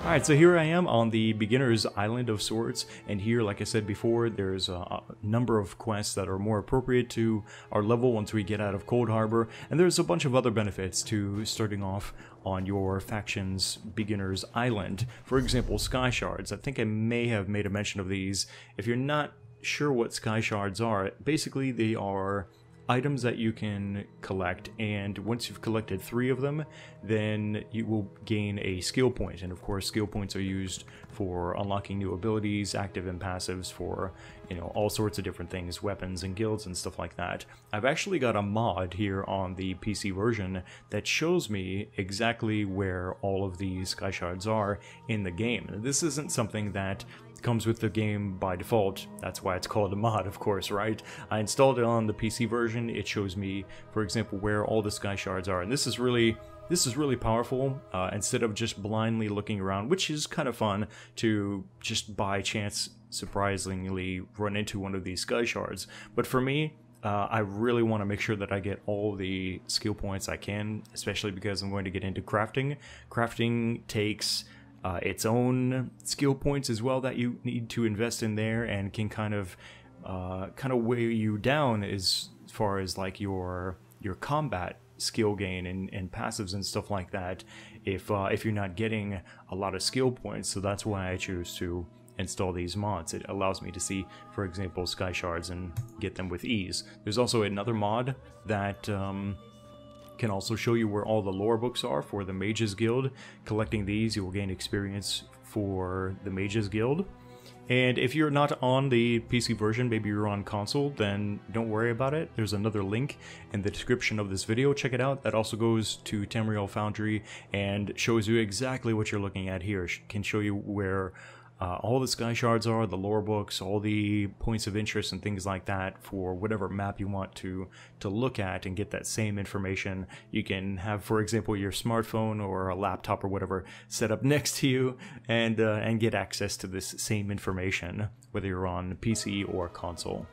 Alright, so here I am on the beginner's island of sorts, and here, like I said before, there's a number of quests that are more appropriate to our level once we get out of Cold Harbor, and there's a bunch of other benefits to starting off on your faction's beginner's island. For example, sky shards. I think I may have made a mention of these. If you're not sure what sky shards are, basically they are items that you can collect, and once you've collected 3 of them, then you will gain a skill point. And of course, skill points are used for unlocking new abilities, active and passives, for, you know, all sorts of different things, weapons and guilds and stuff like that. I've actually got a mod here on the PC version that shows me exactly where all of these sky shards are in the game. This isn't something that comes with the game by default. That's why it's called a mod, of course, right? I installed it on the PC version. It shows me, for example, where all the sky shards are, and this is really powerful. Instead of just blindly looking around, which is kind of fun to just by chance surprisingly run into one of these sky shards, but for me, I really want to make sure that I get all the skill points I can, especially because I'm going to get into crafting. Crafting takes its own skill points as well that you need to invest in there, and can kind of weigh you down as far as like your combat skill gain and passives and stuff like that if you're not getting a lot of skill points. So that's why I choose to install these mods. It allows me to see, for example, sky shards and get them with ease. There's also another mod that can also show you where all the lore books are for the Mages Guild. Collecting these, you will gain experience for the Mages Guild. And if you're not on the PC version, maybe you're on console, then don't worry about it. There's another link in the description of this video. Check it out. That also goes to Tamriel Foundry and shows you exactly what you're looking at here. It can show you where all the sky shards are, the lore books, all the points of interest and things like that for whatever map you want to look at and get that same information. You can have, for example, your smartphone or a laptop or whatever set up next to you and get access to this same information, whether you're on PC or console.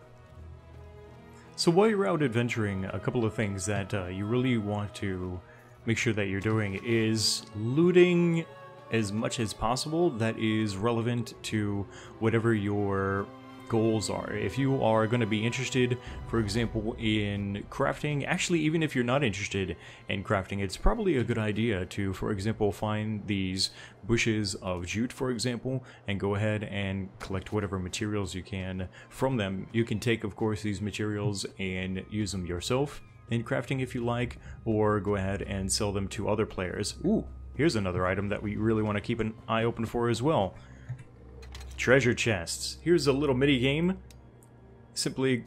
So while you're out adventuring, a couple of things that you really want to make sure that you're doing is looting as much as possible that is relevant to whatever your goals are. If you are going to be interested, for example, in crafting, actually even if you're not interested in crafting, it's probably a good idea to, for example, find these bushes of jute, for example, and go ahead and collect whatever materials you can from them. You can take, of course, these materials and use them yourself in crafting if you like, or go ahead and sell them to other players. Ooh, here's another item that we really want to keep an eye open for as well. Treasure chests. Here's a little mini game. Simply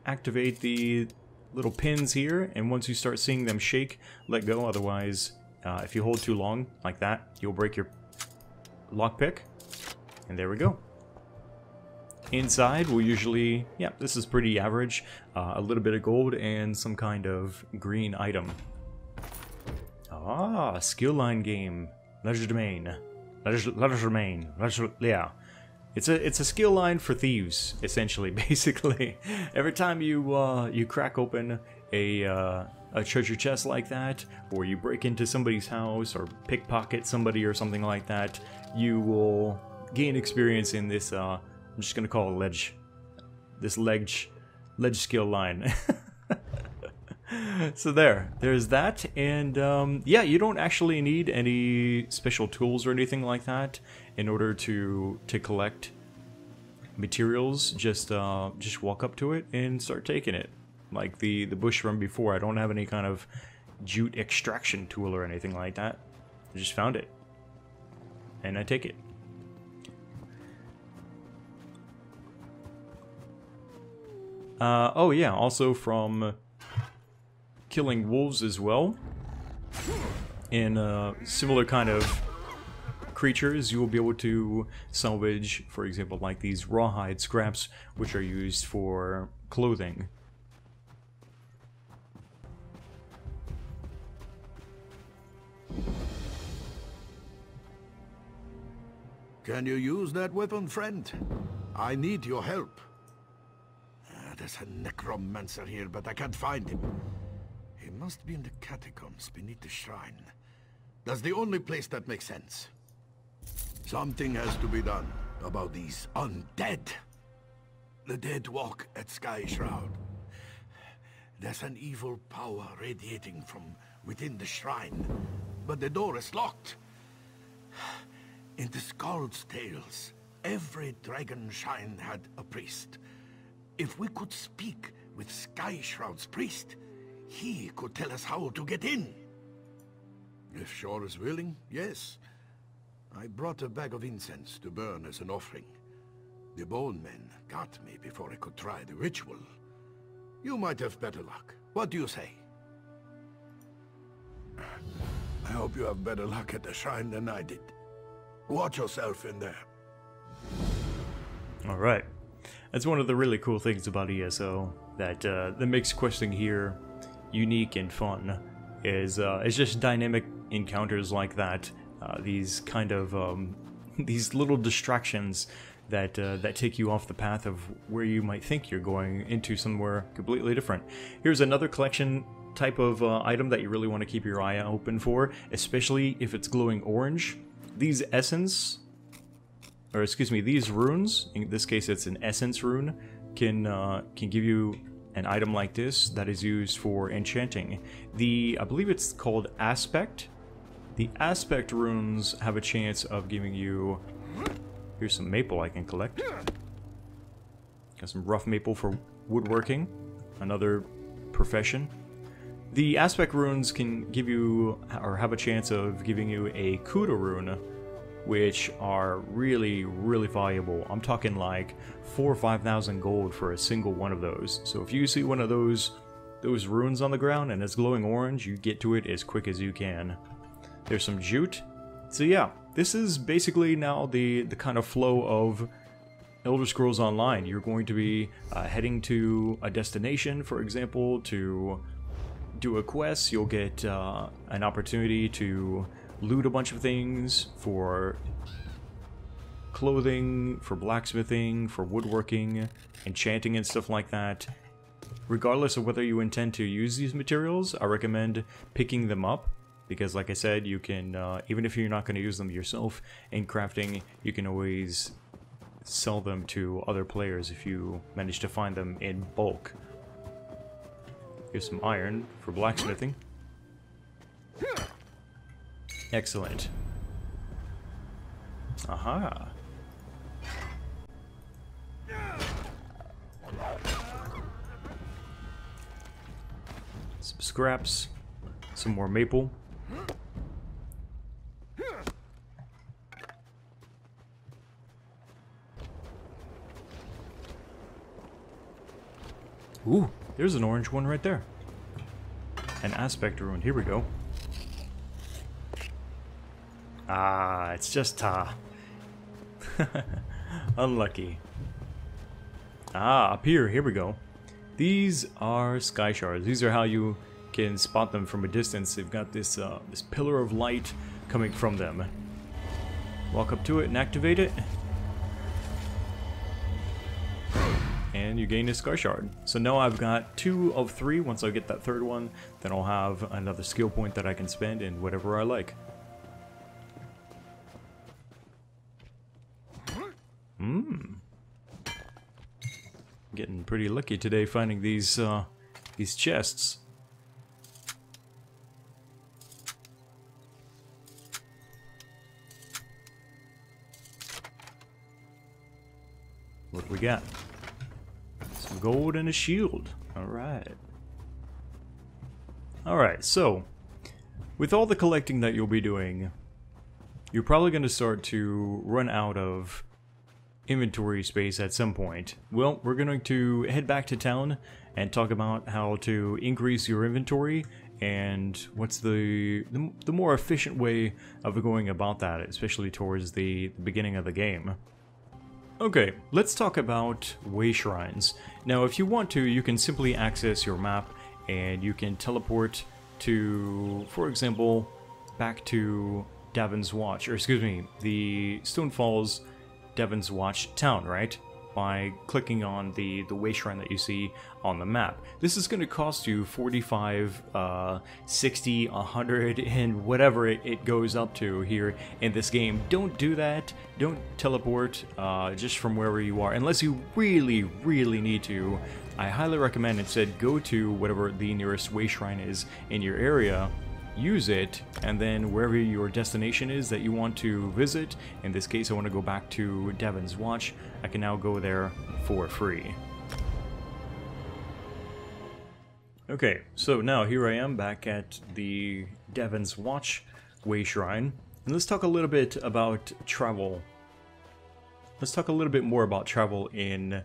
activate the little pins here, and once you start seeing them shake, let go. Otherwise, if you hold too long like that, you'll break your lockpick. And there we go. Inside, we'll usually, yeah, this is pretty average. A little bit of gold and some kind of green item. Ah, skill line game. Leisure domain. Leisure domain. Yeah. It's a skill line for thieves, essentially, basically. Every time you crack open a treasure chest like that, or you break into somebody's house, or pickpocket somebody or something like that, you will gain experience in this, I'm just gonna call it ledge skill line. So there's that, and yeah, you don't actually need any special tools or anything like that in order to collect materials. Just walk up to it and start taking it. Like the bush from before, I don't have any kind of jute extraction tool or anything like that. I just found it, and I take it. Oh yeah, also from killing wolves as well, in similar kind of creatures, you will be able to salvage, for example, like these rawhide scraps, which are used for clothing. Can you use that weapon, friend? I need your help. There's a necromancer here, but I can't find him. He must be in the catacombs beneath the shrine. That's the only place that makes sense. Something has to be done about these undead. The dead walk at Sky Shroud. There's an evil power radiating from within the shrine, but the door is locked. In the Skald's tales, every dragon shrine had a priest. If we could speak with Sky Shroud's priest, he could tell us how to get in. If Shore is willing, yes. I brought a bag of incense to burn as an offering. The bone men got me before I could try the ritual. You might have better luck. What do you say? I hope you have better luck at the shrine than I did. Watch yourself in there. Alright. That's one of the really cool things about ESO that makes questing here unique and fun. It's just dynamic encounters like that. These kind of these little distractions that take you off the path of where you might think you're going into somewhere completely different. Here's another collection type of item that you really want to keep your eye open for, especially if it's glowing orange. These essence, or excuse me, these runes, in this case it's an essence rune, can give you an item like this that is used for enchanting. I believe it's called Aspect. The Aspect runes have a chance of giving you... Here's some maple I can collect. Got some rough maple for woodworking, another profession. The Aspect runes can give you, or have a chance of giving you a Kuda rune, which are really, really valuable. I'm talking like 4,000 or 5,000 gold for a single one of those. So if you see one of those runes on the ground and it's glowing orange, you get to it as quick as you can. There's some jute. So yeah, this is basically now the kind of flow of Elder Scrolls Online. You're going to be heading to a destination, for example, to do a quest. You'll get an opportunity to loot a bunch of things for clothing, for blacksmithing, for woodworking, enchanting and stuff like that. Regardless of whether you intend to use these materials, I recommend picking them up, because like I said, you can, even if you're not going to use them yourself in crafting, you can always sell them to other players if you manage to find them in bulk. Here's some iron for blacksmithing. Excellent. Aha. Some scraps. Some more maple. Ooh, there's an orange one right there. An aspect rune. Here we go. Ah, it's just Ta. Unlucky. Ah, up here. Here we go. These are sky shards. These are how you can spot them from a distance. They've got this this pillar of light coming from them. Walk up to it and activate it, and you gain a sky shard. So now I've got 2 of 3. Once I get that 3rd one, then I'll have another skill point that I can spend in whatever I like. Getting pretty lucky today finding these chests. What do we got? Some gold and a shield. Alright. Alright, so with all the collecting that you'll be doing, you're probably going to start to run out of inventory space at some point. Well, we're going to head back to town and talk about how to increase your inventory and what's the more efficient way of going about that, especially towards the beginning of the game. Okay, let's talk about way shrines. Now, if you want to, you can simply access your map and you can teleport to, for example, back to Davon's Watch, or excuse me, the Stone Falls Devon's Watch town, right? by clicking on the way shrine that you see on the map. This is going to cost you 45, 60, 100, and whatever it goes up to here in this game. Don't do that. Don't teleport just from wherever you are, unless you really, really need to. I highly recommend instead go to whatever the nearest way shrine is in your area, use it, and then wherever your destination is that you want to visit, in this case I want to go back to Devon's Watch, I can now go there for free. Okay, so now here I am back at the Devon's Watch way shrine, and let's talk a little bit about travel. Let's talk a little bit more about travel in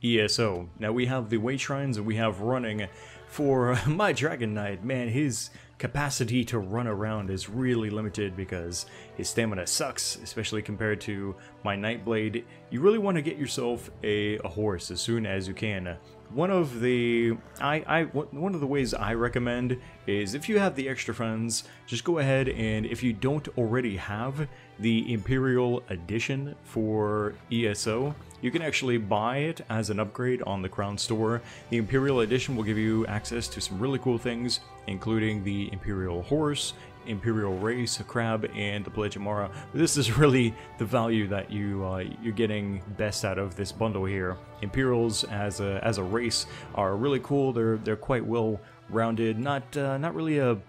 ESO. Now we have the way shrines that we have running for my Dragon Knight. Man, his capacity to run around is really limited because his stamina sucks, especially compared to my Nightblade. You really want to get yourself a horse as soon as you can. One of the ways I recommend is, if you have the extra funds, just go ahead and, if you don't already have the Imperial Edition for ESO, you can actually buy it as an upgrade on the Crown Store. The Imperial Edition will give you access to some really cool things, including the Imperial Horse, Imperial Race, a Crab, and the Pledge of Mara. This is really the value that you're getting best out of this bundle here. Imperials as a race are really cool. They're quite well rounded. Not really a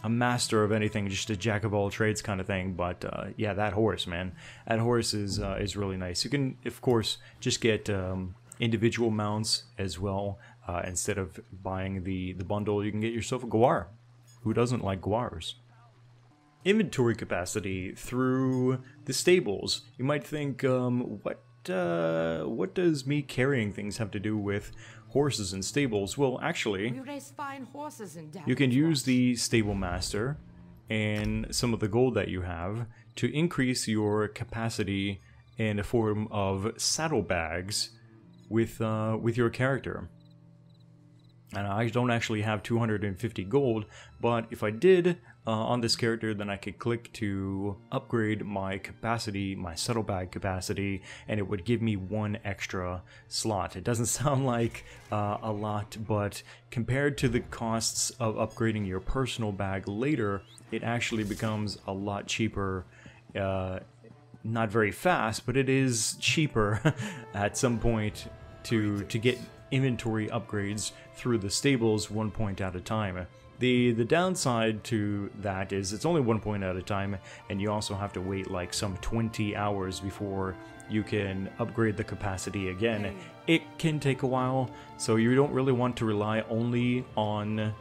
master of anything, just a jack of all trades kind of thing. But yeah, that horse, man, that horse is really nice. You can, of course, just get individual mounts as well. Instead of buying the bundle, you can get yourself a Gwar. Who doesn't like Gwars? Inventory capacity through the stables. You might think, what does me carrying things have to do with horses and stables? Well, actually, we raise fine horses in you can use the stable master and some of the gold that you have to increase your capacity in the form of saddlebags with your character. And I don't actually have 250 gold, but if I did on this character, then I could click to upgrade my capacity, my saddlebag capacity, and it would give me one extra slot. It doesn't sound like a lot, but compared to the costs of upgrading your personal bag later, it actually becomes a lot cheaper. Not very fast, but it is cheaper at some point to get inventory upgrades through the stables 1 point at a time. The downside to that is it's only 1 point at a time, and you also have to wait like some 20 hours before you can upgrade the capacity again. It can take a while, so you don't really want to rely only on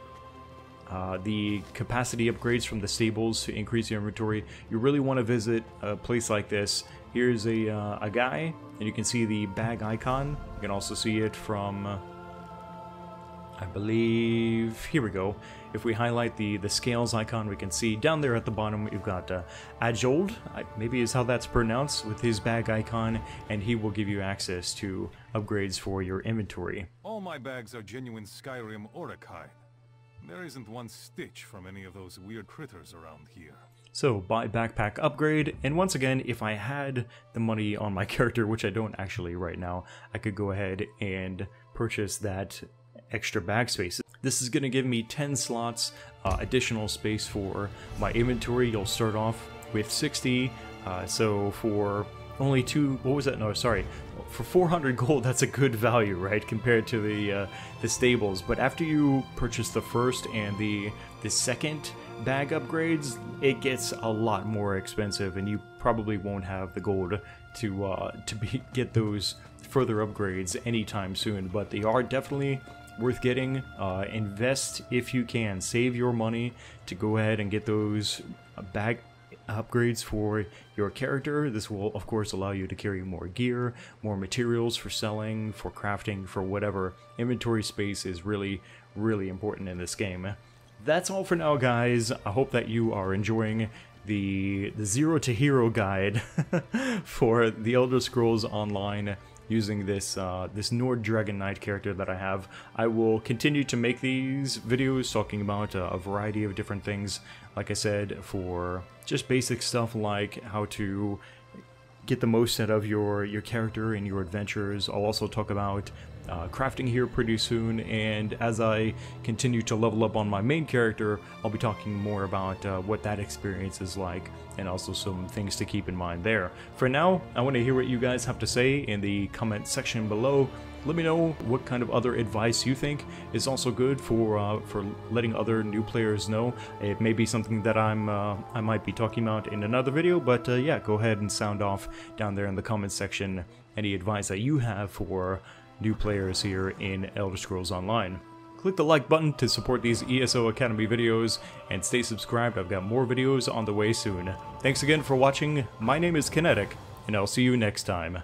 the capacity upgrades from the stables to increase your inventory. You really want to visit a place like this. Here's a guy, and you can see the bag icon. You can also see it from, I believe, here we go. If we highlight the scales icon, we can see down there at the bottom, you've got Ajold, maybe is how that's pronounced, with his bag icon, and he will give you access to upgrades for your inventory. All my bags are genuine Skyrim Orachide. There isn't one stitch from any of those weird critters around here. So, buy backpack upgrade, and once again, if I had the money on my character, which I don't actually right now, I could go ahead and purchase that extra bag space. This is going to give me 10 slots, additional space for my inventory. You'll start off with 60, so for only for 400 gold, that's a good value, right, compared to the stables. But after you purchase the first and the second bag upgrades, it gets a lot more expensive, and you probably won't have the gold to get those further upgrades anytime soon. But they are definitely worth getting. Invest if you can. Save your money to go ahead and get those bag upgrades for your character. This will of course allow you to carry more gear, more materials for selling, for crafting, for whatever. Inventory space is really, really important in this game. That's all for now, guys. I hope that you are enjoying the Zero to Hero guide for the Elder Scrolls Online using this Nord Dragon Knight character that I have. I will continue to make these videos talking about a variety of different things, like I said, for just basic stuff like how to get the most out of your character and your adventures. I'll also talk about crafting here pretty soon, and as I continue to level up on my main character, I'll be talking more about what that experience is like, and also some things to keep in mind there. For now, I want to hear what you guys have to say in the comment section below. Let me know what kind of other advice you think is also good for letting other new players know. It may be something that I might be talking about in another video, but yeah, go ahead and sound off down there in the comment section any advice that you have for new players here in Elder Scrolls Online. Click the like button to support these ESO Academy videos, and stay subscribed. I've got more videos on the way soon. Thanks again for watching. My name is Kinetic, and I'll see you next time.